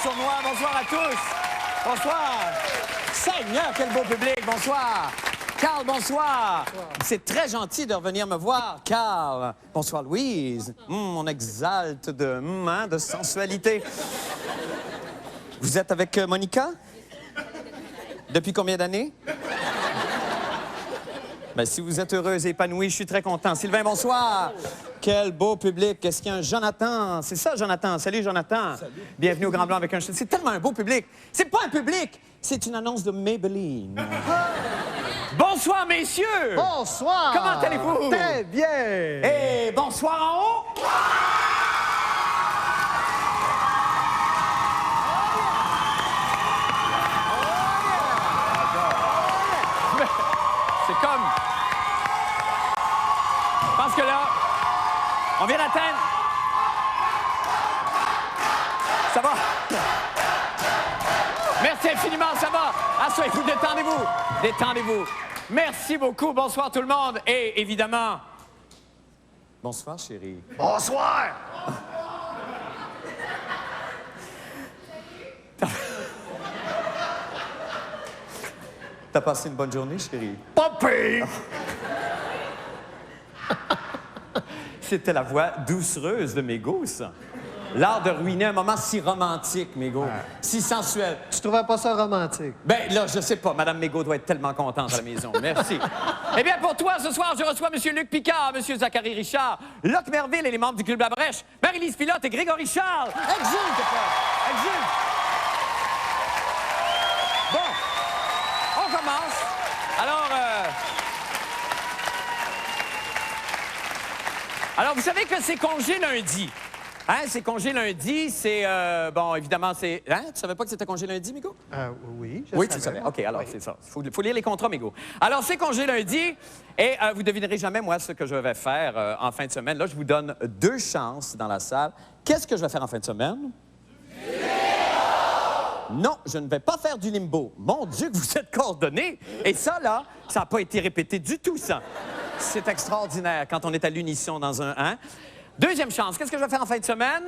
Sournois. Bonsoir à tous. Bonsoir. Seigneur, quel beau public. Bonsoir. Carl, bonsoir. C'est très gentil de revenir me voir, Carl. Bonsoir, Louise. On exalte de sensualité. Vous êtes avec Monica? Depuis combien d'années? Ben, si vous êtes heureuse et épanouie, je suis très content. Sylvain, bonsoir. Quel beau public. Est-ce qu'il y a un Jonathan? C'est ça, Jonathan. Salut, Jonathan. Salut. Bienvenue au Grand Blanc avec un... C'est tellement un beau public. C'est pas un public, c'est une annonce de Maybelline. Bonsoir, messieurs. Bonsoir. Comment allez-vous? Très bien. Et bonsoir en haut. C'est comme... Je pense que là, on vient d'atteindre... Ça va? Merci infiniment, ça va? Asseyez-vous, détendez-vous. Détendez-vous. Merci beaucoup. Bonsoir tout le monde. Et évidemment... Bonsoir, chérie. Bonsoir. T'as passé une bonne journée, chérie? Pas pire. C'était la voix doucereuse de Mégo, ça. L'art de ruiner un moment si romantique, Mégo. Si sensuel. Tu trouvais pas ça romantique? Ben là, je sais pas. Madame Mégo doit être tellement contente à la maison. Merci. Eh bien, pour toi, ce soir, je reçois M. Luc Picard, M. Zachary Richard, Locke Merville et les membres du Club La Brèche, Marie-Lise Pilote et Grégory Charles. Exulte, quoi. Exulte. Bon, on commence. Alors, vous savez que c'est congé lundi. Hein, c'est congé lundi, c'est... bon, évidemment, c'est... Hein? Tu savais pas que c'était congé lundi, Mégo? Oui, Oui, tu savais. OK, alors, c'est ça. Il faut lire les contrats, Mégo. Alors, c'est congé lundi, et vous devinerez jamais, moi, ce que je vais faire en fin de semaine. Là, je vous donne 2 chances dans la salle. Qu'est-ce que je vais faire en fin de semaine? Non, je ne vais pas faire du limbo. Mon Dieu, que vous êtes coordonnés! Et ça, là, ça n'a pas été répété du tout, ça. C'est extraordinaire quand on est à l'unisson dans un « hein ». Deuxième chance, qu'est-ce que je vais faire en fin de semaine?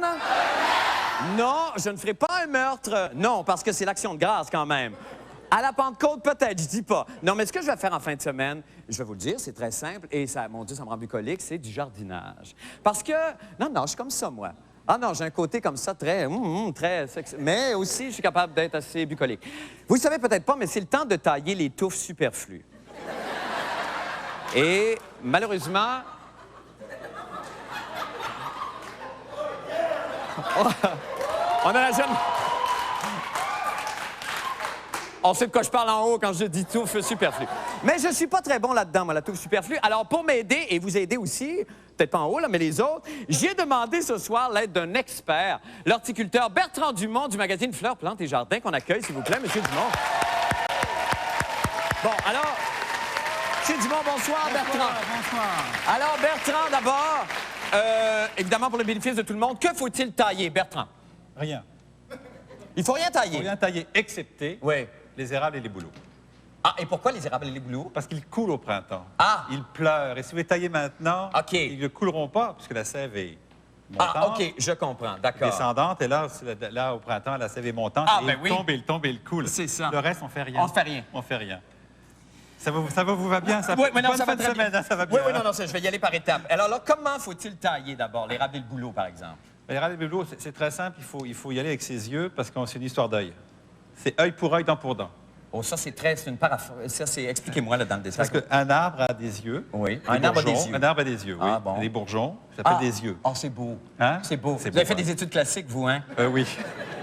Non, je ne ferai pas un meurtre. Non, parce que c'est l'action de grâce quand même. À la Pentecôte, peut-être, je dis pas. Non, mais ce que je vais faire en fin de semaine, je vais vous le dire, c'est très simple et ça, mon Dieu, ça me rend bucolique, c'est du jardinage. Parce que, non, je suis comme ça, moi. Ah non, j'ai un côté comme ça, très sexy. Mais aussi, je suis capable d'être assez bucolique. Vous le savez peut-être pas, mais c'est le temps de tailler les touffes superflues. Et malheureusement... On a la jeune... On sait de quoi je parle en haut quand je dis touffe superflue. Mais je suis pas très bon là-dedans, moi, la touffe superflue. Alors, pour m'aider, et vous aider aussi, peut-être pas en haut, là, mais les autres, j'ai demandé ce soir l'aide d'un expert, l'horticulteur Bertrand Dumont du magazine Fleurs, Plantes et Jardins, qu'on accueille, s'il vous plaît, Monsieur Dumont. Bon, alors... Monsieur Dumont, bonsoir, Bertrand. Bonsoir. Alors, Bertrand, d'abord, évidemment, pour le bénéfice de tout le monde, que faut-il tailler, Bertrand? Rien. Il faut rien tailler? Il faut rien tailler, excepté Oui. les érables et les bouleaux. Ah, et pourquoi les érables et les bouleaux? Parce qu'ils coulent au printemps. Ah! Ils pleurent. Et si vous les taillez maintenant, OK. ils ne couleront pas, puisque la sève est montante, Ah, OK, je comprends, d'accord. descendante. Et là, au printemps, la sève est montante. Ah, et ben oui. il tombe et il coule. C'est ça. Le reste, on fait rien. On fait rien. On fait rien. Ça vous va bien? Ça, Oui, mais non, bonne ça va fin de très semaine, bien. hein, ça va bien. Oui, non, je vais y aller par étapes. Alors là, comment faut-il tailler d'abord l'érable et le bouleau, par exemple? L'érable et le bouleau, c'est très simple. Il faut y aller avec ses yeux, parce que c'est une histoire d'œil. C'est œil pour œil, dent pour dent. Oh, ça, c'est une paraphrase. Ça, c'est... Expliquez-moi, là, dans le dessin. Parce qu'un arbre a des yeux. Oui, Des un arbre a des bourgeons. yeux. Un arbre a des yeux, oui. Ah, bon. Des bourgeons, ça s'appelle des yeux. Oh, c'est beau. Hein? C'est beau. C'est Vous avez beau, fait hein. des études classiques, vous, hein? Oui.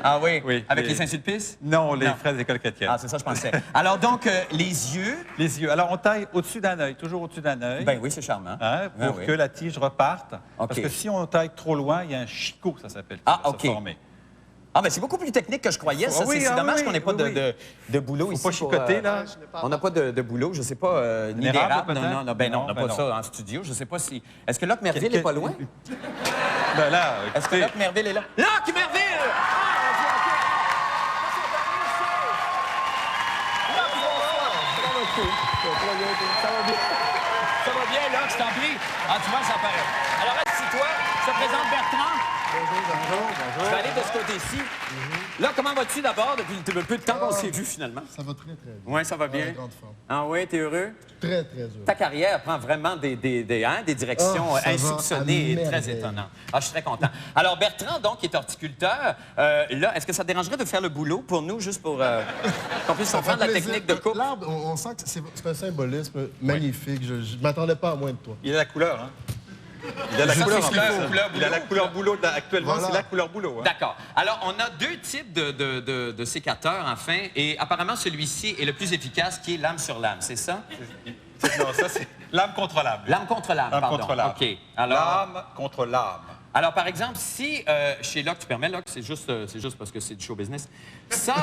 Ah oui? Oui. Avec les Saint-Sulpice? Non, les Non. frères des écoles chrétiennes. Ah, c'est ça, je pensais. Alors, donc, les yeux... Les yeux. Alors, on taille au-dessus d'un œil, toujours au-dessus d'un œil. Ben oui, c'est charmant. Hein, pour Ben oui. que la tige reparte. OK. Parce que si on taille trop loin, il y a un chicot, ça s'appelle, qui Ah, va OK. se former. Ah, ben c'est beaucoup plus technique que je croyais. Ça, oui, c'est dommage oui, qu'on n'ait pas oui, de boulot Faut ici. pas chicoter, là. On n'a pas de boulot, je sais pas, ni Érable, d'érable. peut-être? Non, ben non, on n'a ben pas non. ça en studio. Je sais pas si... Est-ce que Locke Merville n'est pas loin? Ben là, Est-ce que écoutez, Locke Merville est là? Locke Merville! Ça va bien, Locke, je t'en prie. Ah, tu vois, ça paraît. Alors, assis-toi, je te présente Bertrand. Je vais aller de ce côté-ci. Là, comment vas-tu d'abord depuis le peu de temps qu'on s'est vu finalement? Ça va très, très bien. Oui, ça va bien. En grande forme. Ah oui, t'es heureux? Très, très heureux. Ta carrière prend vraiment des directions ça va insoupçonnées et à très merveille. étonnantes. Ah, je suis très content. Alors, Bertrand, donc, qui est horticulteur, là, est-ce que ça te dérangerait de faire le boulot pour nous, juste pour qu'on puisse comprendre la plaisir. technique de coupe? L'arbre, on sent que c'est un symbolisme magnifique. Je ne m'attendais pas à moins de toi. Il a la couleur, hein? Il a la Ça, couleur, c'est en couleur- plus. couleur Il a la boulot. couleur boulot. Actuellement, Voilà. c'est la couleur boulot. Hein? D'accord. Alors, on a deux types de sécateurs, enfin, et apparemment, celui-ci est le plus efficace, qui est lame sur lame, c'est ça? Non, ça, c'est lame contre lame. Lame contre lame, Lame pardon. contre lame. OK. Alors, Lame contre lame. alors, par exemple, si chez Locke, tu permets, Locke, c'est juste parce que c'est du show business. Ça,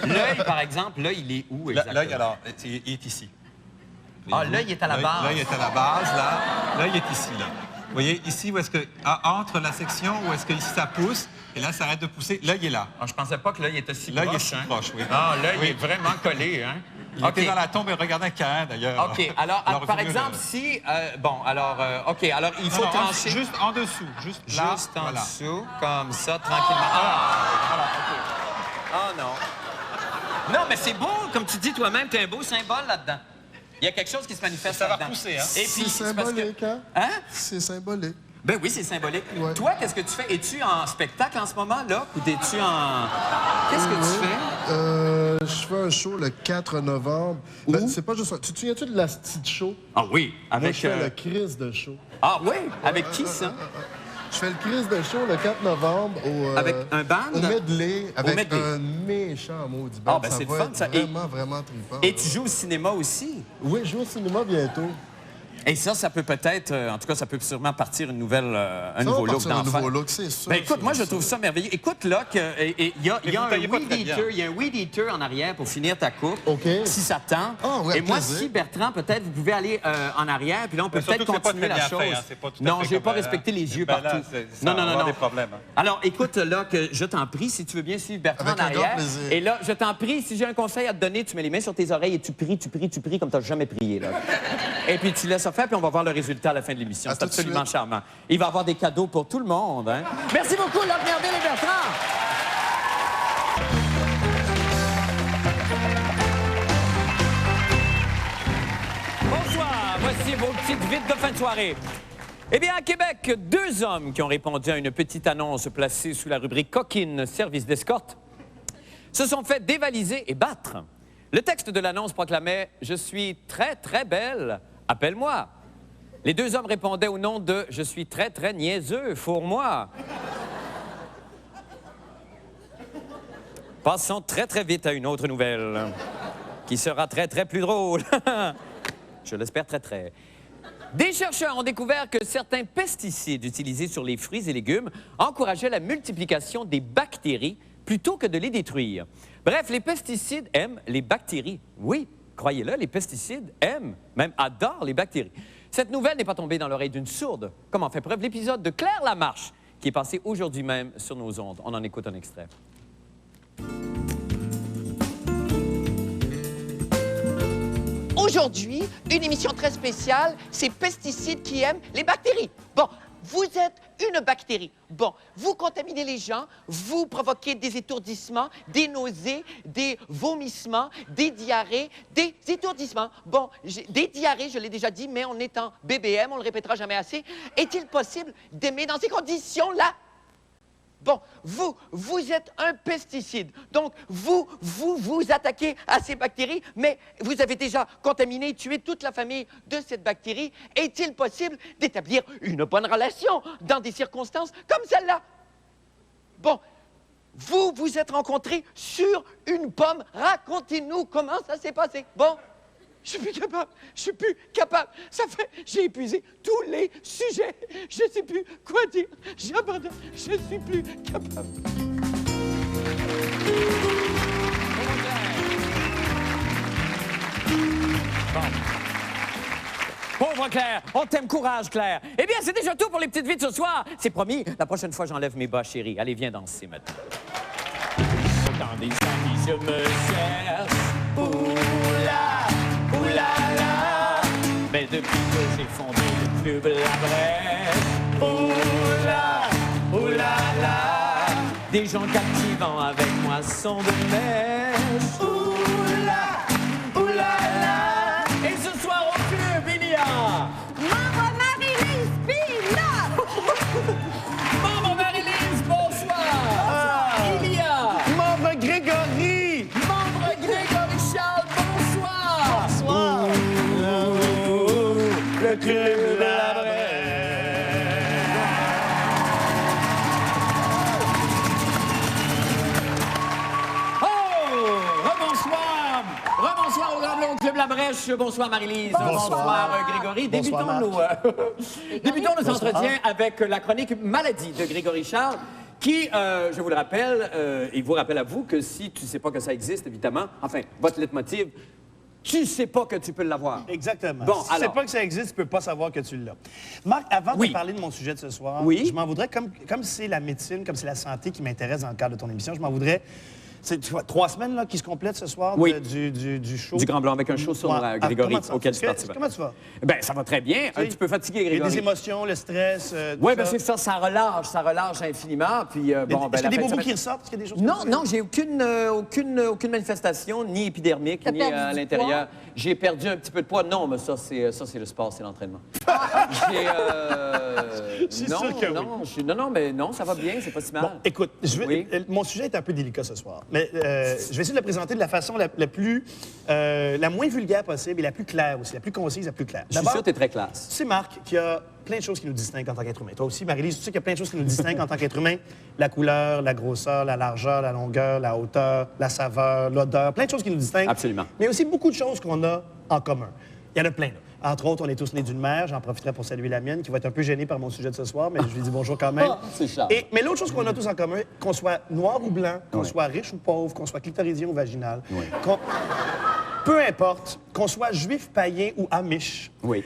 l'œil, par exemple, là, il est où exactement? L'œil, alors, il est ici. Ah, l'œil est à la base. L'œil est à la base, là. L'œil est ici, là. Vous voyez, ici, où est-ce que... entre la section, où est-ce que ici, ça pousse, et là, ça arrête de pousser. L'œil est là. Ah, je pensais pas que l'œil était si L'œil proche. est si hein. proche, oui. Ah, l'œil Oui. est vraiment collé, hein? Il OK. était dans la tombe et regardait un Caïn, d'ailleurs. OK. Alors, par vieux, exemple, si... OK. Alors, il faut non, trancher... juste en dessous. Juste là, Juste en voilà. dessous, comme ça, tranquillement. Voilà, OK. Oh non. Non, mais c'est beau, comme tu dis toi-même, tu as un beau symbole là-dedans. Il y a quelque chose qui se manifeste Ça va là-dedans. pousser, hein? Et puis, C'est parce que- symbolique, hein? Hein? C'est symbolique. Ben oui, c'est symbolique. Ouais. Toi, qu'est-ce que tu fais? Es-tu en spectacle en ce moment, là? Ou es-tu en... Qu'est-ce que tu fais? Je fais un show le 4 novembre. Ben, c'est pas juste ça. Tu te souviens-tu de la petite show? Ah oui, Moi, avec... je fais le Chris de show. Ah oui? Avec qui, ça? Je fais le Chris de show le 4 novembre au... Avec un band? Au Medley, avec Medley. un méchant maudit band. Ah, ben, c'est le va fun, être ça. Et- Vraiment, vraiment trippant. Et tu joues au cinéma aussi? Oui, je joue au cinéma bientôt. Et ça peut peut-être... en tout cas, ça peut sûrement partir une nouvelle, un Ça nouveau va look partir un d'enfant. nouveau look, c'est sûr. Ben écoute, sûr, moi, je sûr. trouve ça merveilleux. Écoute, là, il y a vous un taillez pas weed très bien. eater, il y a un weed eater en arrière pour finir ta coupe. OK. Si ça te tente. Ah, oui, Et avec moi, plaisir. si Bertrand, peut-être, vous pouvez aller en arrière, puis là, on peut Mais surtout peut-être que c'est pas continuer très la bien chose. fait, hein, c'est pas tout à Non, fait j'ai comme, pas respecté les yeux ben là, partout. ça Non, va non, non, avoir non. des problèmes, hein. Alors, écoute, là, que je t'en prie, si tu veux bien suivre Bertrand Avec en un grand arrière. plaisir. Et là, je t'en prie, si j'ai un conseil à te donner, tu mets les mains sur tes oreilles et tu pries comme tu n'as jamais prié, là. Et puis tu laisses ça faire, puis on va voir le résultat à la fin de l'émission. À C'est tout de absolument suite. charmant. Il va y avoir des cadeaux pour tout le monde, hein? Merci beaucoup, Locke Merville et Bertrand! Bonsoir, voici vos petites vites de fin de soirée. Eh bien, à Québec, 2 hommes qui ont répondu à une petite annonce placée sous la rubrique coquine service d'escorte se sont fait dévaliser et battre. Le texte de l'annonce proclamait « Je suis très, très belle, appelle-moi ». Les 2 hommes répondaient au nom de « Je suis très, très niaiseux, fourre-moi ». Passons très, très vite à une autre nouvelle qui sera très, très plus drôle. Je l'espère très, très. Des chercheurs ont découvert que certains pesticides utilisés sur les fruits et légumes encourageaient la multiplication des bactéries plutôt que de les détruire. Bref, les pesticides aiment les bactéries. Oui, croyez-le, les pesticides aiment, même adorent les bactéries. Cette nouvelle n'est pas tombée dans l'oreille d'une sourde, comme en fait preuve l'épisode de Claire Lamarche, qui est passé aujourd'hui même sur nos ondes. On en écoute un extrait. Aujourd'hui, une émission très spéciale, c'est pesticides qui aiment les bactéries. Bon, vous êtes une bactérie. Bon, vous contaminez les gens, vous provoquez des étourdissements, des nausées, des vomissements, des diarrhées, des étourdissements. Bon, des diarrhées, je l'ai déjà dit, mais on est en BBM, on le répétera jamais assez. Est-il possible d'aimer dans ces conditions-là? Bon, vous êtes un pesticide. Donc, vous attaquez à ces bactéries, mais vous avez déjà contaminé et tué toute la famille de cette bactérie. Est-il possible d'établir une bonne relation dans des circonstances comme celle-là? Bon, vous êtes rencontrés sur une pomme. Racontez-nous comment ça s'est passé. Bon, je suis plus capable. Je suis plus capable. Ça fait... J'ai épuisé tous les sujets. Je sais plus quoi dire. J'abandonne. Je suis plus capable. Pauvre Claire, on t'aime, courage, Claire. Eh bien, c'est déjà tout pour les petites vites ce soir. C'est promis, la prochaine fois, j'enlève mes bas, chérie. Allez, viens danser maintenant. Quand des amis, je me cherche. Oula, oulala. Mais depuis que j'ai fondé le club La Brèche, oula, Ouh là là, des gens captivants avec moi sont de mèche. Ouh là là. Et ce soir au club, il y a Membre Marie-Lise Pinot! Maman Marie-Lise, bonsoir. Il y a Membre Grégory! membre Grégory Charles, bonsoir. Bonsoir! Le club de la Brèche. Rebonsoir! Rebonsoir au Grand Blond Club La Brèche. Bonsoir Marie-Lise. Bonsoir Grégory. Bonsoir, Débutons nos entretiens avec la chronique Maladie de Grégory Charles, qui, je vous le rappelle, il vous rappelle à vous que si tu ne sais pas que ça existe, évidemment, enfin, votre leitmotiv, tu ne sais pas que tu peux l'avoir. Exactement. Bon, si tu sais alors. pas que ça existe, tu peux pas savoir que tu l'as. Marc, avant Oui. de parler de mon sujet de ce soir, Oui. je m'en voudrais, comme c'est la médecine, comme c'est la santé qui m'intéresse dans le cadre de ton émission, je m'en voudrais... C'est 3 semaines là, qui se complètent ce soir Oui. du show. Du Grand Blanc avec un show sur Ouais. Grégory, Comment tu auquel vas? tu participes. Comment tu vas? Ben, ça va très bien. Un petit peu fatigué, Il y a Grégory. des émotions, le stress. Oui, tout ben ça. c'est ça, ça relâche infiniment. Puis, bon, ben, Est-ce qu'il y a des la fin de bobos semaine- qui ressortent? Est-ce qu'il y a des choses Non, comme ça? non, j'ai aucune manifestation, ni épidermique, T'as ni perdu à du l'intérieur. J'ai perdu un petit peu de poids. Non, mais ça, c'est le sport, c'est l'entraînement. J'ai... Je suis non, sûr que oui. non, mais non, ça va bien, c'est pas si mal. Bon, écoute, Oui. mon sujet est un peu délicat ce soir, mais je vais essayer de le présenter de la façon la moins vulgaire possible et la plus claire aussi, la plus concise, la plus claire. Je suis D'abord, sûr que t'es très classe. tu sais, Marc, qu'il y a plein de choses qui nous distinguent en tant qu'être humain. Toi aussi, Marie-Lise, tu sais qu'il y a plein de choses qui nous distinguent en tant qu'être humain. La couleur, la grosseur, la largeur, la longueur, la hauteur, la saveur, l'odeur, plein de choses qui nous distinguent. Absolument. Mais il y a aussi beaucoup de choses qu'on a en commun. Il y en a plein, là. Entre autres, on est tous nés d'une mère. J'en profiterai pour saluer la mienne, qui va être un peu gênée par mon sujet de ce soir, mais je lui dis bonjour quand même. C'est Charles. Mais l'autre chose qu'on a tous en commun, qu'on soit noir ou blanc, qu'on soit riche ou pauvre, qu'on soit clitoridien ou vaginal, peu importe, qu'on soit juif, païen ou amish, Oui.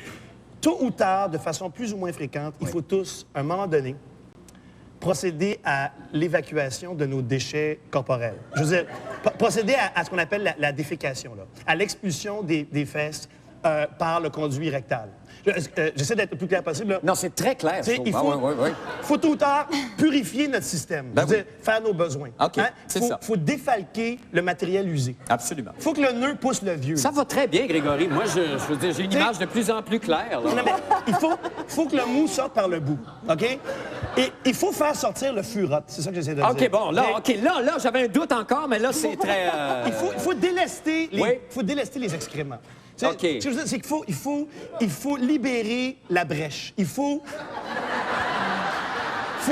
tôt ou tard, de façon plus ou moins fréquente, il faut tous, à un moment donné, procéder à l'évacuation de nos déchets corporels. Je veux dire, procéder à ce qu'on appelle la défécation, là, à l'expulsion des fesses par le conduit rectal. J'essaie d'être le plus clair possible. Là. Non, c'est très clair. Tu sais, je il trouve. faut, Ah, ouais. faut tôt ou tard purifier notre système, Ben je veux dire, faire nos besoins. OK, c'est ça. faut défalquer le matériel usé. Absolument. Faut que le nœud pousse le vieux. Ça va très bien, Grégory. Moi, je veux dire, j'ai une image de plus en plus claire. là. Non, mais il faut que le mou sorte par le bout, OK? Et il faut faire sortir le furotte, c'est ça que j'essaie de dire. OK, bon, là, j'avais un doute encore, mais là, c'est très... Il faut délester Oui. les excréments. Tu sais, OK. Ce que je veux dire, c'est qu'il faut libérer la brèche. Il faut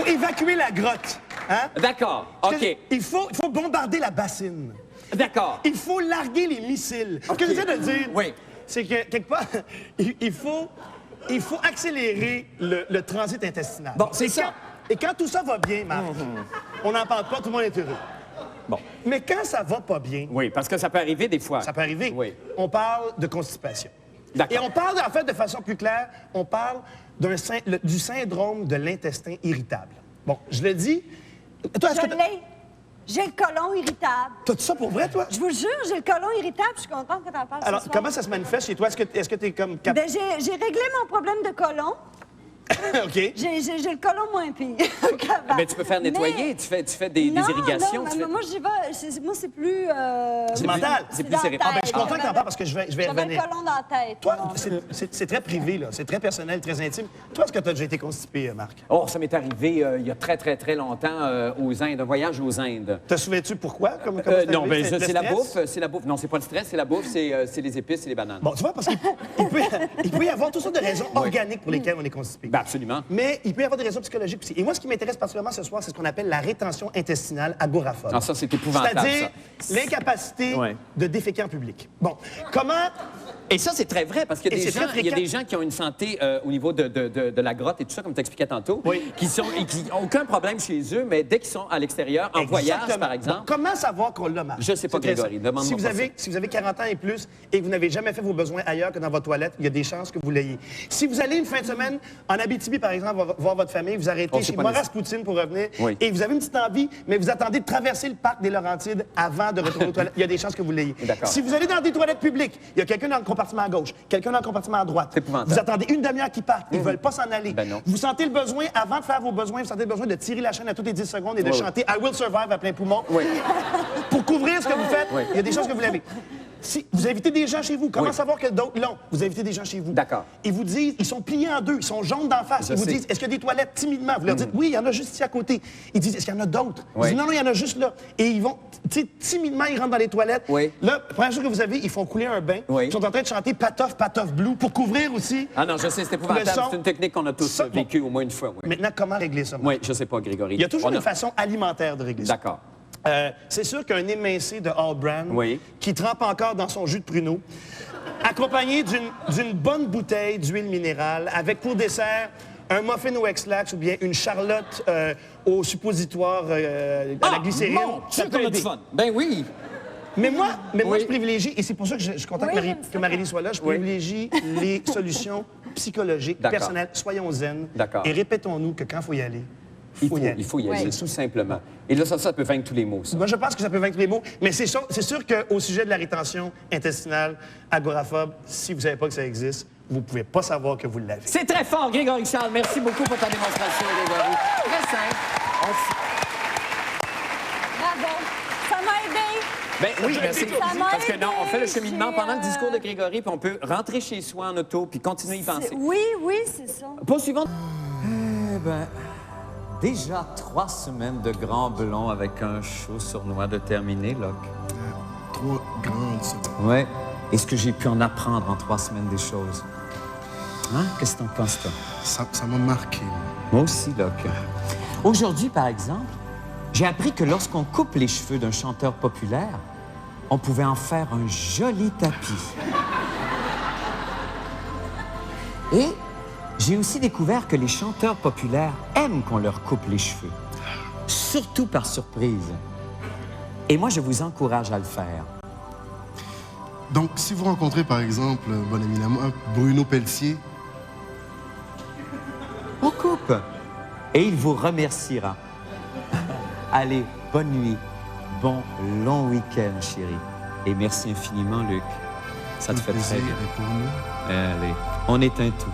évacuer la grotte. Hein? D'accord, OK. Il faut bombarder la bassine. D'accord. Il faut larguer les missiles. Ce que j'essaie de dire, Oui. c'est que, quelque part, il faut accélérer le transit intestinal. Bon, c'est ça. Et quand tout ça va bien, Marc, on n'en parle pas, tout le monde est heureux. Bon. Mais quand ça va pas bien, Oui, parce que ça peut arriver des fois. ça peut arriver, Oui. on parle de constipation. D'accord. Et on parle, en fait, de façon plus claire, on parle du syndrome de l'intestin irritable. Bon, je le dis. Toi, est-ce Je que l'ai. J'ai le côlon irritable. t'as-tu ça pour vrai, toi? Je vous jure, j'ai le côlon irritable. Je suis contente que tu en parles Alors, ce soir. comment ça se manifeste chez toi? Est-ce que t'es comme... Ben, j'ai réglé mon problème de côlon. OK. J'ai le côlon moins pire qu'avant. Mais tu peux faire nettoyer, Mais- tu fais des Non, irrigations. non, tu fais- moi, j'y vais. Moi, c'est plus... C'est mental. C'est plus dans la cérébral. Ah, ben, je suis tête. content que t'en parles parce que je vais y J'avais revenir. le côlon dans la tête. Toi, non. c'est très privé, là. C'est très personnel, très intime. Toi, est-ce que tu as déjà été constipé, Marc? Oh, ça m'est arrivé il y a très, très, très longtemps aux Indes, un voyage aux Indes. Te souviens-tu pourquoi? Comment c'est Non, arrivé? ben, le c'est la stress? bouffe, c'est la bouffe. Non, c'est pas le stress, c'est la bouffe, c'est les épices, c'est les bananes. Bon, tu vois, parce qu'il peut y avoir toutes sortes de raisons organiques pour lesquelles on est constipé. Ben, absolument. Mais il peut y avoir des raisons psychologiques aussi. Et moi, ce qui m'intéresse particulièrement ce soir, c'est ce qu'on appelle la rétention intestinale agoraphobe. Ah, ça, c'est épouvantable, C'est-à-dire ça. l'incapacité Ouais. de déféquer en public. Bon, comment... Et ça, c'est très vrai, parce qu'il y a Et des c'est gens, très il y a fréquent. des gens qui ont une santé au niveau de la grotte et tout ça, comme tu expliquais tantôt, Oui. qui n'ont aucun problème chez eux, mais dès qu'ils sont à l'extérieur, en voyage, Exactement. par exemple, Bon, comment savoir qu'on l'a, Marc? Je sais pas, C'est très Grégory. simple. Demande-moi pas Si vous avez 40 ans et plus et que vous n'avez jamais fait vos besoins ailleurs que dans votre toilette, il y a des chances que vous l'ayez. Si vous allez une fin de semaine en Abitibi, par exemple, voir votre famille, vous arrêtez Oh, c'est chez pas Moras Poutine pour revenir Oui. et vous avez une petite envie, mais vous attendez de traverser le parc des Laurentides avant de retourner aux toilettes, il y a des chances que vous l'ayez. D'accord. Si vous allez dans des toilettes publiques, il y a quelqu'un dans le compartiment à gauche, quelqu'un dans le compartiment à droite. C'est épouvantable. Vous attendez une demi-heure qu'ils partent. Ils veulent pas s'en aller. Ben non. Vous sentez le besoin, avant de faire vos besoins, vous sentez le besoin de tirer la chaîne à toutes les 10 secondes et de chanter I Will Survive à plein poumon. Oui. Pour couvrir ce que vous faites, Oui. il y a des choses que vous l'avez. Si vous invitez des gens chez vous, comment Oui. savoir que d'autres l'ont? Vous invitez des gens chez vous. D'accord. Ils vous disent, ils sont pliés en deux, ils sont jaunes d'en face. Je Ils vous sais. disent, est-ce qu'il y a des toilettes timidement? Vous leur dites, oui, il y en a juste ici à côté. Ils disent, est-ce qu'il y en a d'autres? Ils Oui. disent, non, non, il y en a juste là. Et ils vont, tu sais, timidement, ils rentrent dans les toilettes. Oui. Là, la première chose que vous avez, ils font couler un bain. Oui. Ils sont en train de chanter Patoff, Patoff Blue pour couvrir aussi. Ah non, je sais, c'est Le épouvantable. son- C'est une technique qu'on a tous Ça, vécue au moins une fois. Oui, Maintenant, comment régler ça? oui je sais pas, Grégory. Il y a toujours On une façon alimentaire de régler ça. D'accord. C'est sûr qu'un émincé de All Brand, Oui. qui trempe encore dans son jus de pruneau, accompagné d'une bonne bouteille d'huile minérale, avec pour dessert un muffin au Ex-Lax ou bien une charlotte au suppositoire à la glycérine. Mon ça Dieu, peut qu'on a du aider. fun. Ben oui. Mais moi, Oui. je privilégie, et c'est pour ça que je suis content Oui, que j'aime ça. Marie-Lise soit là, je Oui. privilégie les solutions psychologiques, D'accord. personnelles. Soyons zen. D'accord. Et répétons-nous que quand il faut y aller, Il faut y aller, Oui. tout simplement. Et là, ça peut vaincre tous les mots, ça. Moi, je pense que ça peut vaincre les mots, mais c'est sûr qu'au sujet de la rétention intestinale agoraphobe, si vous ne savez pas que ça existe, vous ne pouvez pas savoir que vous l'avez. C'est très fort, Grégory Charles. Merci beaucoup pour ta démonstration, Grégory. Très simple. Bravo. Ça m'a aidé. Ben oui, merci. Ça m'a Parce que aidé. non, on fait le cheminement J'ai, pendant le discours de Grégory, puis on peut rentrer chez soi en auto, puis continuer à y penser. Oui, oui, c'est ça. Pas suivant. Eh ben, déjà 3 semaines de grand blond avec un chaud sournois de terminé, Locke. 3 grandes secondes. Ouais. Est-ce que j'ai pu en apprendre en 3 semaines des choses? Hein? Qu'est-ce que t'en penses, toi? Ça m'a marqué. moi. Moi aussi, Locke. Aujourd'hui, par exemple, j'ai appris que lorsqu'on coupe les cheveux d'un chanteur populaire, on pouvait en faire un joli tapis. Et j'ai aussi découvert que les chanteurs populaires aiment qu'on leur coupe les cheveux, surtout par surprise. Et moi, je vous encourage à le faire. Donc, si vous rencontrez, par exemple, bon ami à moi, Bruno Pelletier, On coupe. Et il vous remerciera. Allez, bonne nuit. Bon long week-end, chérie. Et merci infiniment, Luc. Ça te fait très plaisir bien. est pour nous. Allez, on éteint tout.